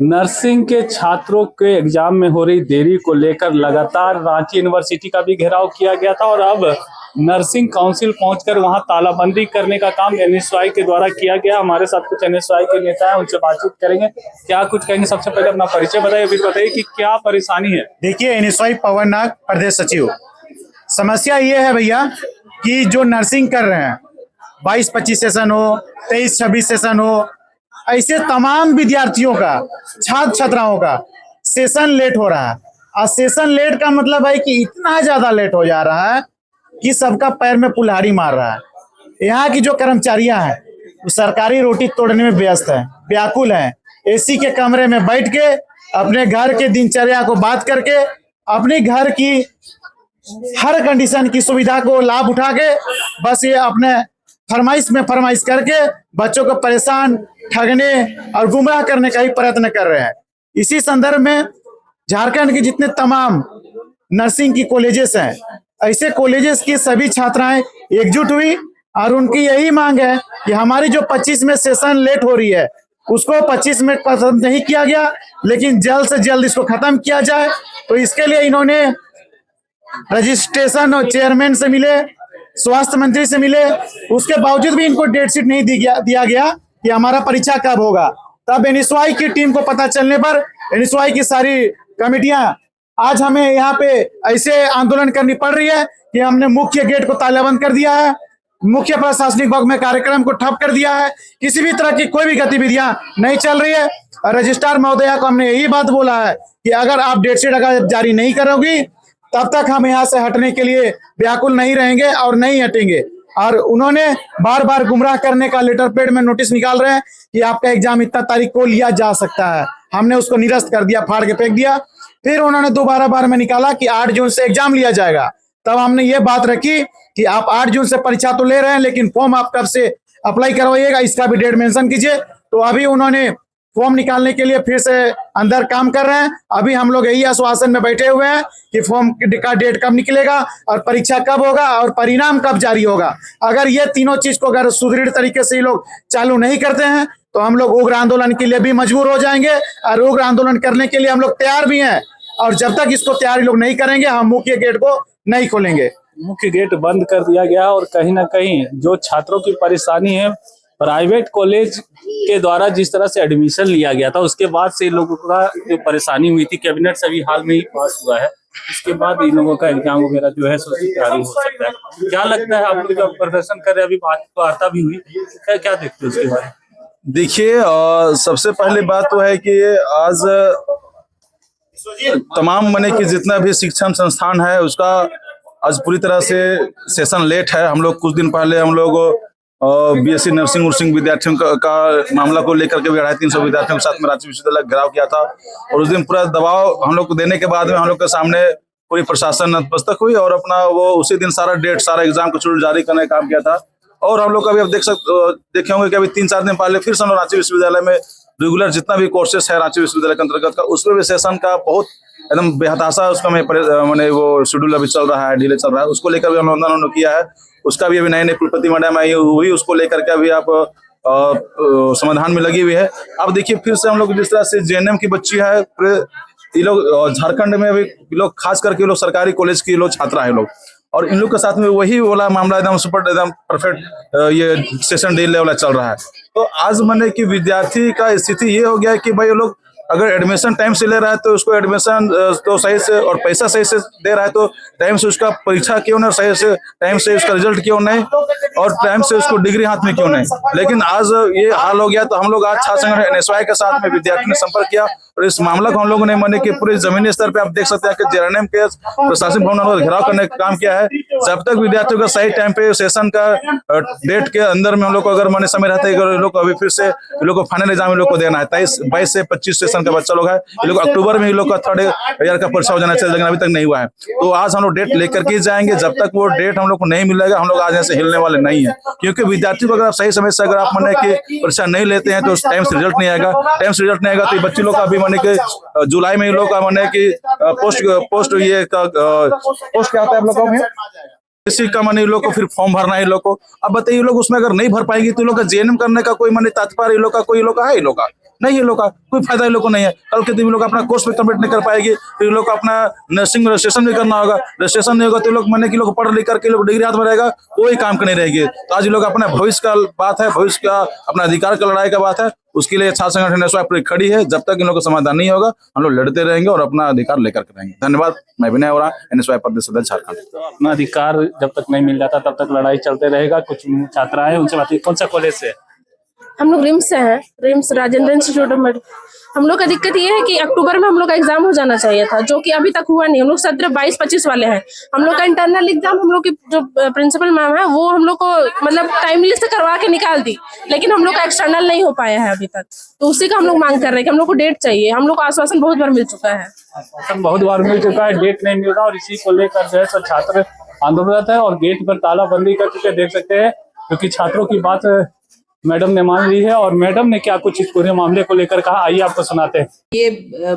Nursing के छात्रों के एग्जाम में हो रही देरी को लेकर लगातार रांची यूनिवर्सिटी का भी घेराव किया गया था और अब नर्सिंग काउंसिल पहुंचकर वहां तालाबंदी करने का काम एनएसवाई के द्वारा किया गया। हमारे साथ कुछ एनएसवाई के नेता हैं, उनसे बातचीत करेंगे। क्या कुछ कहेंगे? सबसे पहले अपना परिचय बताइए, फिर बताइए कि क्या परेशानी है। देखिए, एनएसवाई पवन नाग, प्रदेश सचिव। समस्या ये है भैया कि जो नर्सिंग कर रहे हैं 22-25 सेशन हो, 23-26 सेशन हो, ऐसे तमाम विद्यार्थियों का, छात्र छात्राओं का सेशन लेट हो रहा है। और सेशन लेट का मतलब है कि इतना ज्यादा लेट हो जा रहा है कि सबका पैर में कुल्हाड़ी मार रहा है। यहाँ की जो कर्मचारियां हैं वो सरकारी रोटी तोड़ने में व्यस्त है, व्याकुल है। एसी के कमरे में बैठ के अपने घर के दिनचर्या को बात करके अपने घर की हर कंडीशन की सुविधा को लाभ उठा के बस ये अपने फरमाइश करके बच्चों को परेशान, ठगने और गुमराह करने का ही प्रयत्न कर रहे हैं। इसी संदर्भ में झारखंड के जितने तमाम नर्सिंग की कॉलेजेस हैं, ऐसे कॉलेजेस की सभी छात्राएं एकजुट हुई और उनकी यही मांग है कि हमारी जो 25 में सेशन लेट हो रही है उसको 25 में पसंद नहीं किया गया, लेकिन जल्द से जल्द इसको खत्म किया जाए। तो इसके लिए इन्होंने रजिस्ट्रेशन और चेयरमैन से मिले, स्वास्थ्य मंत्री से मिले, उसके बावजूद भी इनको डेट शीट नहीं दिया गया कि हमारा परीक्षा कब होगा। तब एनएसवाई की टीम को पता चलने पर एनएसवाई की सारी कमेटियां आज हमें यहाँ पे ऐसे आंदोलन करनी पड़ रही है कि हमने मुख्य गेट को तालाबंद कर दिया है, मुख्य प्रशासनिक भाग में कार्यक्रम को ठप कर दिया है, किसी भी तरह की कोई भी गतिविधियां नहीं चल रही है। रजिस्ट्रार महोदया को हमने यही बात बोला है कि अगर आप डेट शीट अगर जारी नहीं करोगी तब तक हम यहाँ से हटने के लिए व्याकुल नहीं रहेंगे और नहीं हटेंगे। और उन्होंने बार बार गुमराह करने का लेटर पेड में नोटिस निकाल रहे हैं कि आपका एग्जाम इतना तारीख को लिया जा सकता है। हमने उसको निरस्त कर दिया, फाड़ के फेंक दिया। फिर उन्होंने दोबारा बार में निकाला कि 8 जून से एग्जाम लिया जाएगा। तब हमने ये बात रखी कि आप 8 जून से परीक्षा तो ले रहे हैं, लेकिन फॉर्म आप कब से अप्लाई करवाइएगा इसका भी डेट मेंशन कीजिए। तो अभी उन्होंने फॉर्म निकालने के लिए फिर से अंदर काम कर रहे हैं। अभी हम लोग यही आश्वासन में बैठे हुए हैं कि फॉर्म का डेट कब निकलेगा और परीक्षा कब होगा और परिणाम कब जारी होगा। अगर ये तीनों चीज को अगर सुदृढ़ तरीके से ये लोग चालू नहीं करते हैं तो हम लोग उग्र आंदोलन के लिए भी मजबूर हो जाएंगे और उग्र आंदोलन करने के लिए हम लोग तैयार भी हैं। और जब तक इसको तैयारी लोग नहीं करेंगे हम मुख्य गेट को नहीं खोलेंगे। मुख्य गेट बंद कर दिया गया और कहीं ना कहीं जो छात्रों की परेशानी है, प्राइवेट कॉलेज के द्वारा जिस तरह से एडमिशन लिया गया था उसके बाद से इन लोगों का जो परेशानी हुई थी, कैबिनेट से भी हाल में ही पास हुआ है, उसके बाद इन लोगों का एग्जाम वगैरह जो है तैयारी हो सकता है। क्या लगता है, आप लोग जब प्रदर्शन कर रहे हैं, अभी वार्ता भी हुई, क्या देखते हो उसके बारे में? देखिए, सबसे पहली बात तो है कि आज तमाम माने कि जितना भी शिक्षण संस्थान है उसका आज पूरी तरह से सेशन लेट है। हम लोग कुछ दिन पहले हम लोग बीएससी नर्सिंग उर्सिंग विद्यार्थियों का मामला को लेकर के 350 विद्यार्थियों के साथ में रांची विश्वविद्यालय घेराव किया था और उस दिन पूरा दबाव हम लोग को देने के बाद में हम लोग के सामने पूरी प्रशासन नतमस्तक हुई और अपना वो उसी दिन सारा डेट, सारा एग्जाम का शेड्यूल जारी करने का काम किया था। और हम लोग अभी अब देखे होंगे कि अभी 3-4 दिन पहले फिर से हम लोग रांची विश्वविद्यालय में रेगुलर जितना भी कोर्सेस है रांची विश्वविद्यालय के अंतर्गत का, उसमें भी सेशन का बहुत एकदम बेहताशा उसका मैंने वो शेड्यूल अभी चल रहा है, डिले चल रहा है। उसको लेकर भी हम लोगों ने किया है। उसका भी अभी नए कुलपति मैडम आई हुई, उसको लेकर के अभी आप समाधान में लगी हुई है। अब देखिए फिर से हम लोग जिस तरह से जेएनएम की बच्ची है, ये लोग झारखंड में अभी लोग खास करके लोग सरकारी कॉलेज के लोग छात्रा है लोग, और इन लोग के साथ में वही वाला मामला एकदम सुपर एकदम परफेक्ट ये सेशन डील वाला चल रहा है। तो आज मैंने कि विद्यार्थी का स्थिति ये हो गया है कि भाई ये लोग अगर एडमिशन टाइम से ले रहा है तो उसको एडमिशन तो सही से और पैसा सही से दे रहा है तो टाइम से उसका परीक्षा क्यों नहीं, सही से टाइम से उसका रिजल्ट क्यों नहीं और टाइम से उसको डिग्री हाथ में क्यों नहीं। लेकिन आज ये हाल हो गया तो हम लोग आज छात्र संगठन एनएसवाई के साथ में विद्यार्थी ने संपर्क किया और इस मामला को हम लोगों ने माने कि पूरे जमीनी स्तर पे आप देख सकते हैं कि जेएनएम के प्रशासनिक भवन में घेराव करने का काम किया है। जब तक विद्यार्थियों का सही टाइम पे सेशन का डेट के अंदर में हम लोग को अगर माने समय रहता है, लोग अभी फिर से लोग को फाइनल एग्जाम लोग को देना है 22 से 25 सेशन का बच्चा लोग है, ये लोग अक्टूबर में ये लोग का 3rd ईयर का परीक्षा हो जाना चाहिए, लेकिन अभी तक नहीं हुआ है। तो आज हम लोग डेट लेकर के जाएंगे, जब तक वो डेट हम लोग को नहीं मिलेगा हम लोग आज यहाँ से हिलने वाले नहीं है। क्योंकि विद्यार्थी को अगर आप सही समय से अगर आप माने कि परीक्षा नहीं लेते हैं तो टाइम से रिजल्ट नहीं आएगा, टाइम से रिजल्ट नहीं आएगा तो बच्चे लोग का अभी माने कि जुलाई में ये लोग का माने कि पोस्ट क्या होता है आप लोगों में इसी का माने लोग को फिर फॉर्म भरना है, लोग को अब बताइए, लोग उसमें अगर नहीं भर पाएंगे तो लोग का जेएनएम करने का कोई माने तात्पर्य लोग का कोई लोग का है, लोग का नहीं है, लोग का कोई फायदा लोग को नहीं है। कल के दिन लोग अपना कोर्स में कंप्लीट नहीं कर पाएंगे, फिर लोग को अपना नर्सिंग रजिस्ट्रेशन भी करना होगा, रजिस्ट्रेशन नहीं होगा तो लोग माने कि लोग पढ़ लिख करके लोग डिग्री हाथ में रहेगा, कोई काम का नहीं रहेगी। तो आज लोग अपना भविष्य का बात है, भविष्य का अपना अधिकार का लड़ाई का बात है, उसके लिए छात्र संगठन एनएसवाई पूरी खड़ी है। जब तक इन लोगों का समाधान नहीं होगा हम लोग लड़ते रहेंगे और अपना अधिकार लेकर के रहेंगे। धन्यवाद। मैं विनय ओरा, एनएसवाई प्रदेश सदस्य झारखंड। अपना अधिकार जब तक नहीं मिल जाता तब तक लड़ाई चलते रहेगा। कुछ छात्रा है उनसे बात, कौन सा कॉलेज से? हम लोग रिम्स से हैं, RIMS Rajendra institute of medical. हम लोग का दिक्कत ये है कि अक्टूबर में हम लोग का एग्जाम हो जाना चाहिए था, जो कि अभी तक हुआ नहीं। हम लोग 17, 22, 25 वाले हैं। हम लोग का इंटरनल एग्जाम हम लोग की जो प्रिंसिपल मैम है वो हम लोग को मतलब टाइमली से करवा के निकाल दी, लेकिन हम लोग का एक्सटर्नल नहीं हो पाया है अभी तक। तो उसी का हम लोग मांग कर रहे हैं कि हम लोग को डेट चाहिए। हम लोग को आश्वासन बहुत बार मिल चुका है, आश्वासन बहुत बार मिल चुका है, डेट नहीं मिल रहा, और इसी को लेकर जो है सो छात्र आंदोलनरत है और गेट पर तालाबंदी कर चुके देख सकते हैं, क्योंकि छात्रों की बात मैडम ने मान ली है। और मैडम ने क्या कुछ इस पूरे मामले को लेकर कहा, आइए आपको सुनाते हैं। ये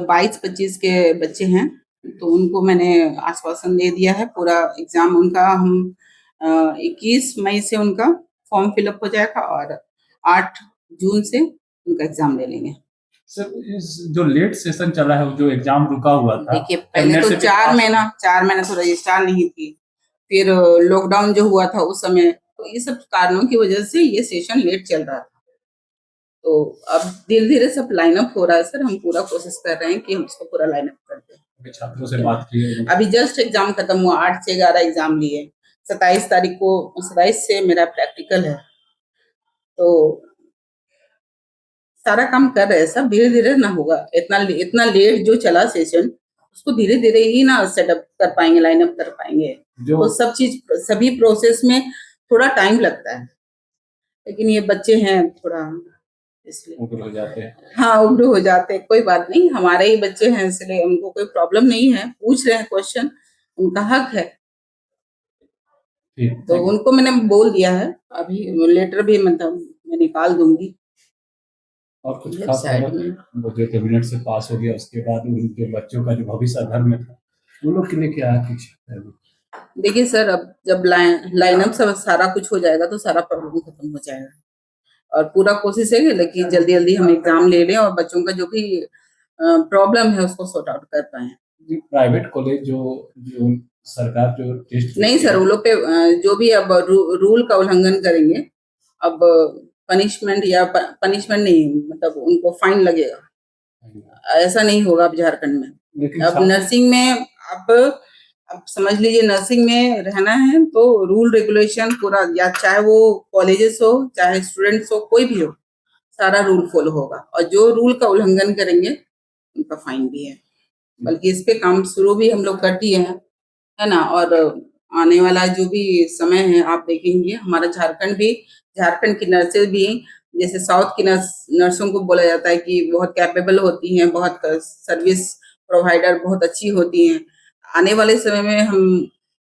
22-25 के बच्चे हैं, तो उनको मैंने आश्वासन दे दिया है। पूरा एग्जाम उनका हम 21 मई से उनका फॉर्म फिलअप हो जाएगा और 8 जून से उनका एग्जाम ले लेंगे। सर, इस जो लेट सेशन चला है, जो एग्जाम रुका हुआ था, देखिए पहले तो 4 महीना तो रजिस्ट्रार नहीं थी, फिर लॉकडाउन जो हुआ था उस समय, तो ये सब कारणों की वजह से ये सेशन लेट चल रहा था। तो अब धीरे धीरे सब लाइन अप हो रहा है सर। हम पूरा कोशिश कर रहे हैं कि हम इसको पूरा लाइन अप कर दें। छात्रों से बात की है? अभी जस्ट एग्जाम खत्म हुआ, 8 से 11 एग्जाम लिए। 27 तारीख को 27 से मेरा प्रैक्टिकल है, तो सारा काम कर रहे हैं सब। धीरे धीरे ना होगा, इतना लेट जो चला सेशन उसको धीरे धीरे ही ना सेटअप कर पाएंगे, लाइन अप कर पाएंगे। तो सब चीज सभी प्रोसेस में थोड़ा टाइम लगता है, लेकिन ये बच्चे हैं थोड़ा इसलिए उग्र हो जाते हैं। हाँ, उग्र हो जाते हैं। कोई बात नहीं, हमारे ही बच्चे हैं इसलिए उनको कोई प्रॉब्लम नहीं है। पूछ रहे हैं क्वेश्चन, उनका हक है। तो उनको मैंने बोल दिया है, अभी लेटर भी मतलब मैं निकाल दूंगी। और कुछ खास वो जो कैबिनेट से पास हो गया उसके बाद उनके बच्चों का जो भविष्य अधर में था, वो लोग के लिए क्या कुछ? देखिए सर, अब जब लाइनअप सब सारा कुछ हो जाएगा तो सारा प्रॉब्लम खत्म हो जाएगा, और पूरा कोशिश है कि जल्दी जल्दी हम एग्जाम ले लें और बच्चों का जो भी प्रॉब्लम है उसको सॉर्ट आउट कर पाए। प्राइवेट कॉलेज जो सरकार जो टेस्ट नहीं सर, वो लोग पे जो भी अब रूल का उल्लंघन करेंगे, अब पनिशमेंट या पनिशमेंट नहीं, मतलब उनको फाइन लगेगा। ऐसा नहीं होगा अब झारखंड में। अब नर्सिंग में अब समझ लीजिए, नर्सिंग में रहना है तो रूल रेगुलेशन पूरा, या चाहे वो कॉलेजेस हो चाहे स्टूडेंट्स हो, कोई भी हो, सारा रूल फॉलो होगा। और जो रूल का उल्लंघन करेंगे उनका फाइन भी है। बल्कि इस पे काम शुरू भी हम लोग कर दिए हैं, है ना। और आने वाला जो भी समय है आप देखेंगे, हमारा झारखंड की नर्सेज भी, जैसे साउथ की नर्सों को बोला जाता है कि बहुत कैपेबल होती हैं, बहुत सर्विस प्रोवाइडर बहुत अच्छी होती हैं। आने वाले समय में हम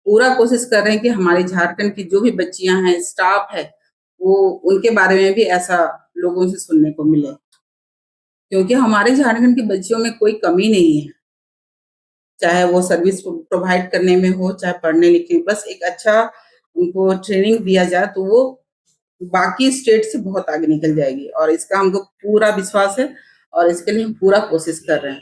पूरा कोशिश कर रहे हैं कि हमारे झारखंड की जो भी बच्चियां हैं, स्टाफ है, वो उनके बारे में भी ऐसा लोगों से सुनने को मिले, क्योंकि हमारे झारखंड की बच्चियों में कोई कमी नहीं है, चाहे वो सर्विस प्रोवाइड करने में हो चाहे पढ़ने लिखने। बस एक अच्छा उनको ट्रेनिंग दिया जाए तो वो बाकी स्टेट से बहुत आगे निकल जाएगी, और इसका हमको पूरा विश्वास है और इसके लिए हम पूरा कोशिश कर रहे हैं।